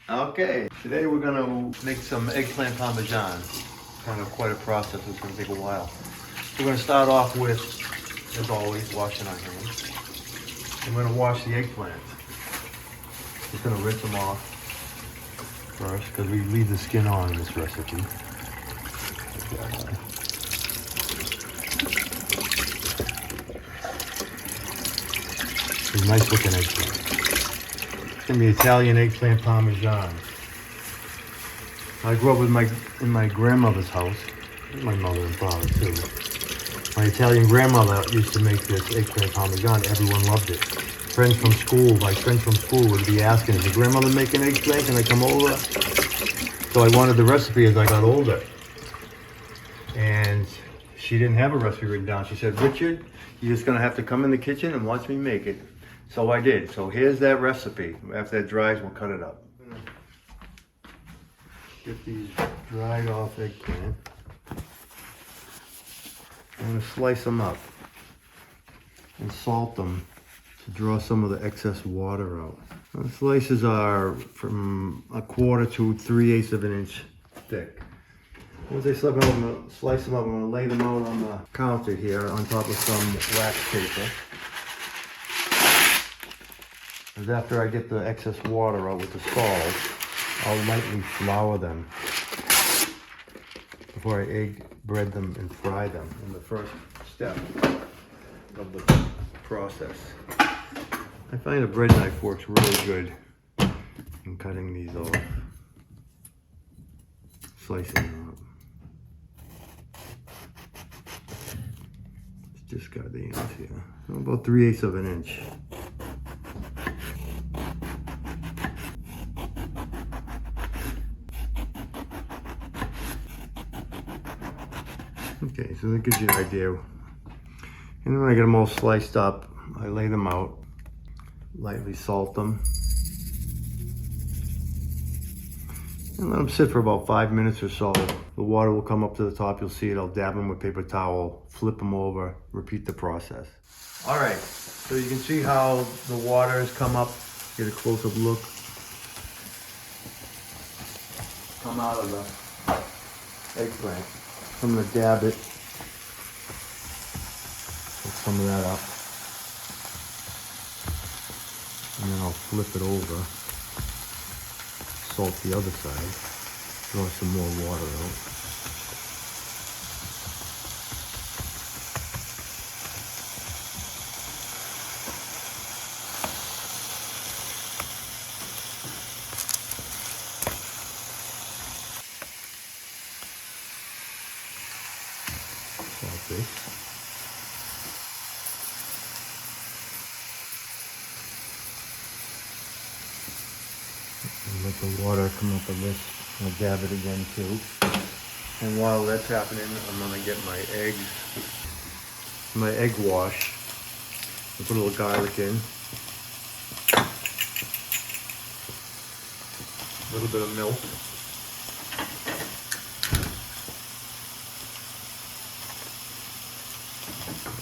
Okay, today we're gonna make some eggplant Parmesan. Kind of quite a process, it's gonna take a while. We're gonna start off with, as always, washing our hands. I'm gonna wash the eggplant. Just gonna rinse them off first, because we leave the skin on in this recipe. It's a nice looking eggplant. It's gonna be Italian eggplant Parmesan. I grew up in my grandmother's house, and my mother and father too. My Italian grandmother used to make this eggplant Parmesan. Everyone loved it. My friends from school would be asking, is your grandmother making eggplant? Can I come over? So I wanted the recipe as I got older. And she didn't have a recipe written down. She said, Richard, you're just gonna have to come in the kitchen and watch me make it. So I did. So here's that recipe. After that dries, we'll cut it up. Get these dried off eggplant. I'm gonna slice them up and salt them to draw some of the excess water out. The slices are from 1/4 to 3/8 of an inch thick. Once I slice them up, I'm gonna lay them out on the counter here on top of some wax paper. And after I get the excess water out with the salt, I'll lightly flour them before I bread them and fry them in the first step of the process. I find a bread knife works really good in cutting these off, slicing them up. It's just got the ends here, so about 3/8 of an inch. Okay, so that gives you an idea. And then when I get them all sliced up, I lay them out, lightly salt them, and let them sit for about 5 minutes or so. The water will come up to the top, you'll see it. I'll dab them with paper towel, flip them over, repeat the process. All right, so you can see how the water has come up. Get a close-up look. Come out of the eggplant. I'm gonna dab it, put some of that up, and then I'll flip it over, salt the other side, draw some more water out. Salt this. And let the water come up on this. I'll dab it again too. And while that's happening, I'm gonna get my egg wash. I'll put a little garlic in. A little bit of milk.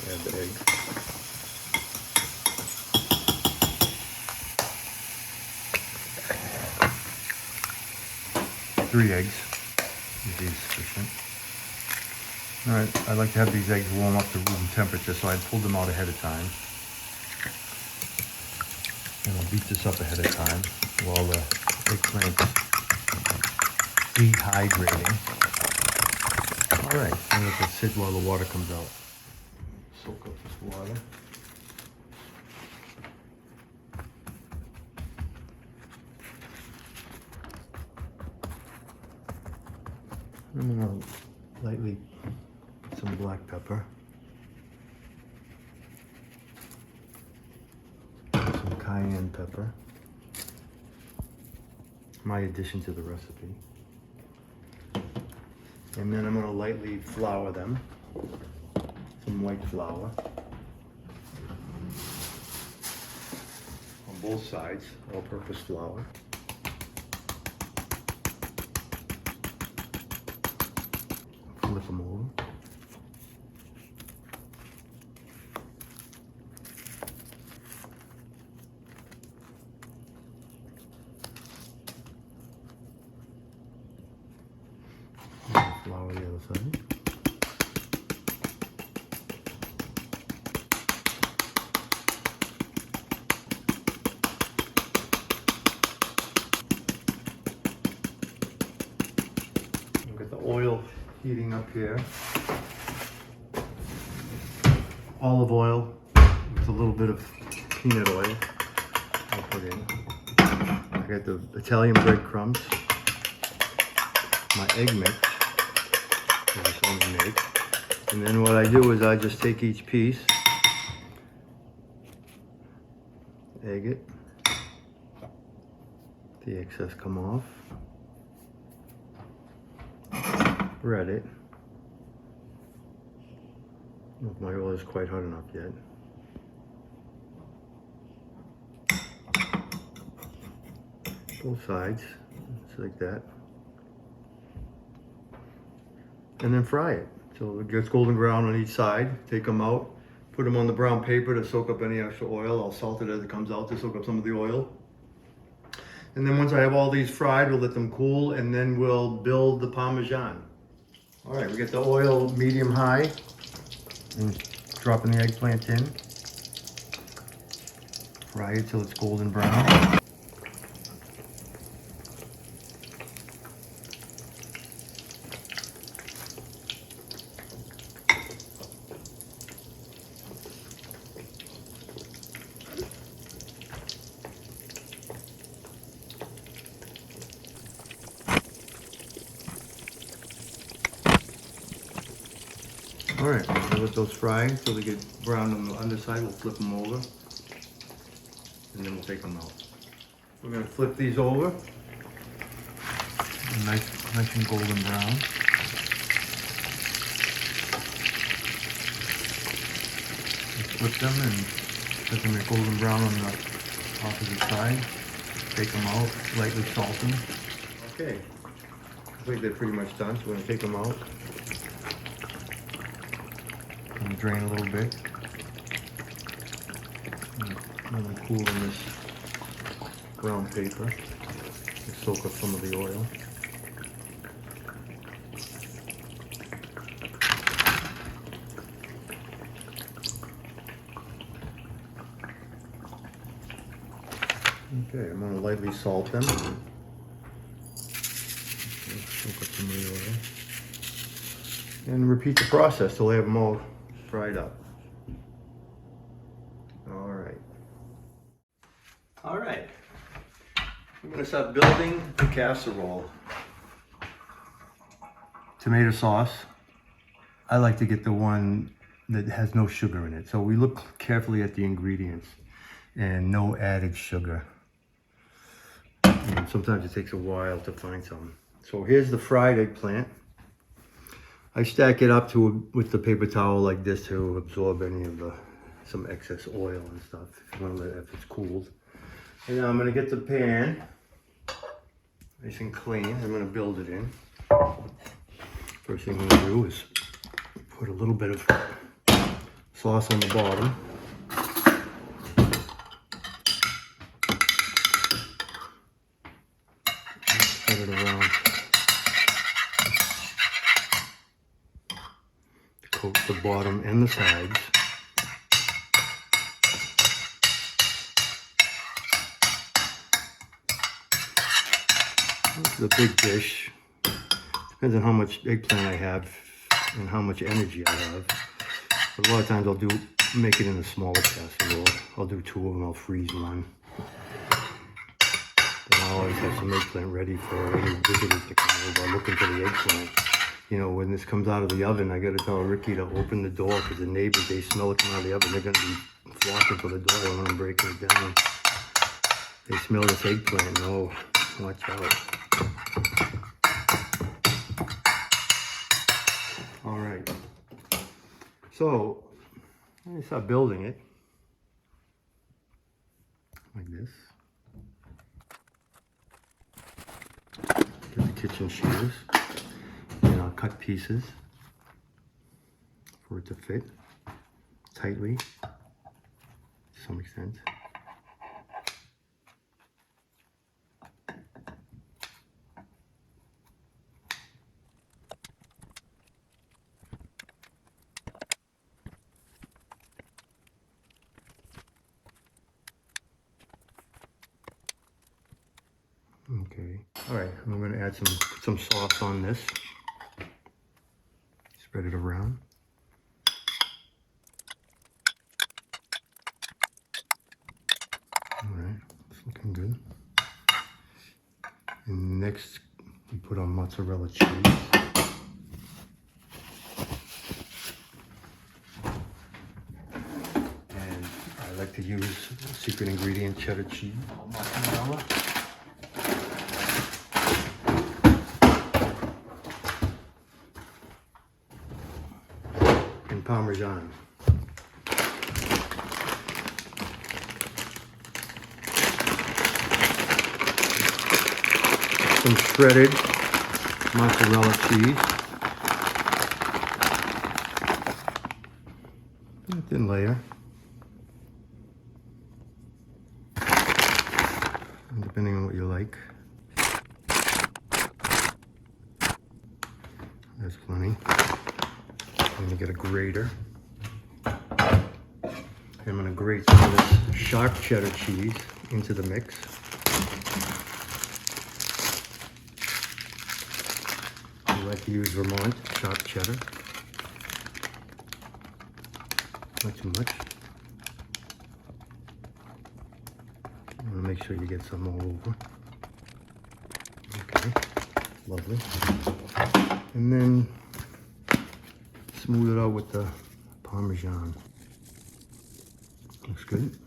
Add the egg. Three eggs is sufficient. All right, I like to have these eggs warm up to room temperature, so I pulled them out ahead of time. And I'll beat this up ahead of time while the eggplant is dehydrating. All right, and let it sit while the water comes out. Soak up this water. I'm going to lightly put some black pepper, some cayenne pepper, my addition to the recipe. And then I'm going to lightly flour them, some white flour on both sides, all-purpose flour. Flip them over. Flour the other side. We've got the oil heating up here. Olive oil with a little bit of peanut oil I'll put in. I got the Italian breadcrumbs, my egg mix that I only make. And then what I do is I just take each piece, egg it, the excess come off, bread it. I don't know if my oil is quite hot enough yet. Both sides, just like that. And then fry it. So it gets golden brown on each side. Take them out, put them on the brown paper to soak up any extra oil. I'll salt it as it comes out to soak up some of the oil. And then once I have all these fried, we'll let them cool and then we'll build the Parmesan. All right, we get the oil medium high and dropping the eggplant in. Fry it till it's golden brown. All right, we'll let those fry until they get brown on the underside. We'll flip them over, and then we'll take them out. We're gonna flip these over, nice and golden brown. Flip them and let them get golden brown on the opposite side. Take them out, lightly salt them. Okay, I think they're pretty much done, so we're gonna take them out. And drain a little bit. Let them cool in this brown paper to soak up some of the oil. Okay, I'm going to lightly salt them. Soak up some of the oil. And repeat the process till I have them all fried up. All right. I'm going to start building the casserole. Tomato sauce. I like to get the one that has no sugar in it. So we look carefully at the ingredients and no added sugar. And sometimes it takes a while to find some. So here's the fried eggplant. I stack it up with the paper towel like this to absorb any of some excess oil and stuff if it's cooled. And now I'm going to get the pan nice and clean. I'm going to build it in. First thing I'm going to do is put a little bit of sauce on the bottom. Spread it around. Coat the bottom and the sides. This is a big dish. Depends on how much eggplant I have and how much energy I have. But a lot of times I'll make it in a smaller casserole. I'll do 2 of them, I'll freeze one. And I always have some eggplant ready for any visitors to come over looking for the eggplant. You know, when this comes out of the oven, I gotta tell Ricky to open the door because the neighbors, they smell it coming out of the oven. They're gonna be flocking for the door when I'm breaking it down. They smell this eggplant. Oh, watch out. All right. So, let me start building it. Like this. Get the kitchen shears. And I'll cut pieces for it to fit tightly to some extent. Okay. All right, I'm gonna add some sauce on this. Spread it around. All right, it's looking good. And next, we put on mozzarella cheese. And I like to use secret ingredient cheddar cheese, mozzarella. And Parmesan. Some shredded mozzarella cheese. A thin layer. Depending on what you like. That's plenty. I'm going to get a grater. I'm going to grate some of this sharp cheddar cheese into the mix. I like to use Vermont sharp cheddar. Not too much. I want to make sure you get some all over. Okay, lovely. And then smooth it out with the Parmesan. Looks good.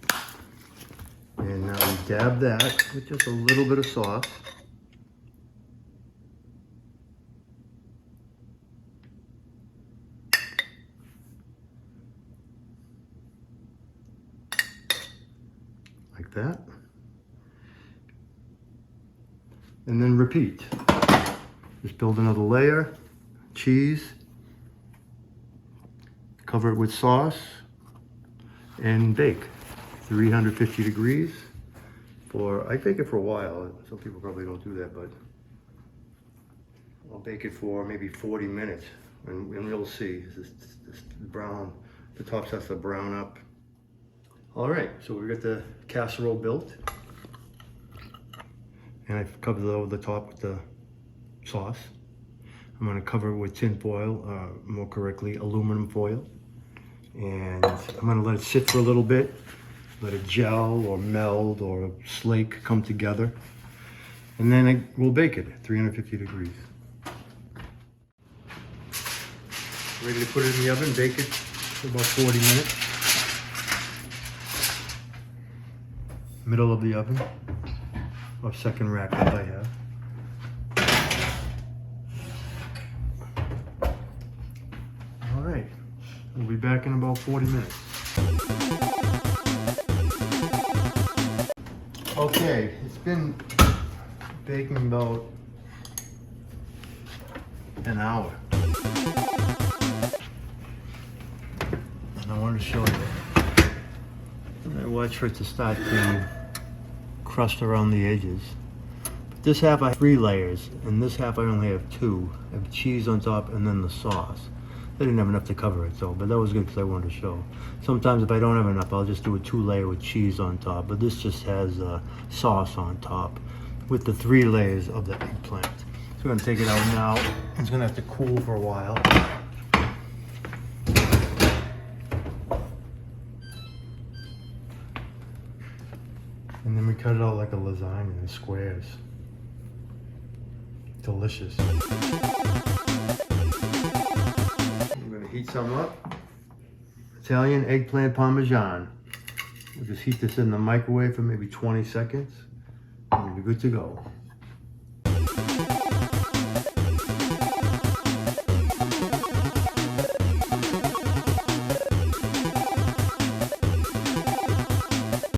And now we dab that with just a little bit of sauce. Like that. And then repeat. Just build another layer, cheese, cover it with sauce, and bake. 350 degrees for, I bake it for a while. Some people probably don't do that, but I'll bake it for maybe 40 minutes. And you'll see, this brown, the top starts to brown up. All right, so we got the casserole built. And I've covered it over the top with the sauce. I'm gonna cover it with tin foil, more correctly, aluminum foil. And I'm gonna let it sit for a little bit, let it gel or meld or slake come together. And then we'll bake it at 350 degrees. Ready to put it in the oven, bake it for about 40 minutes. Middle of the oven, or second rack that I have. All right, we'll be back in about 40 minutes. Okay, it's been baking about an hour. And I wanted to show you. I watch for it to start to crust around the edges. But this half I have 3 layers, and this half I only have 2. I have cheese on top and then the sauce. I didn't have enough to cover it, but that was good because I wanted to show. Sometimes if I don't have enough, I'll just do a 2-layer with cheese on top, but this just has sauce on top with the 3 layers of the eggplant. So we're gonna take it out now. It's gonna have to cool for a while. And then we cut it out like a lasagna in squares. Delicious. I'm gonna heat some up. Italian eggplant Parmesan. We'll just heat this in the microwave for maybe 20 seconds. And we'll be good to go.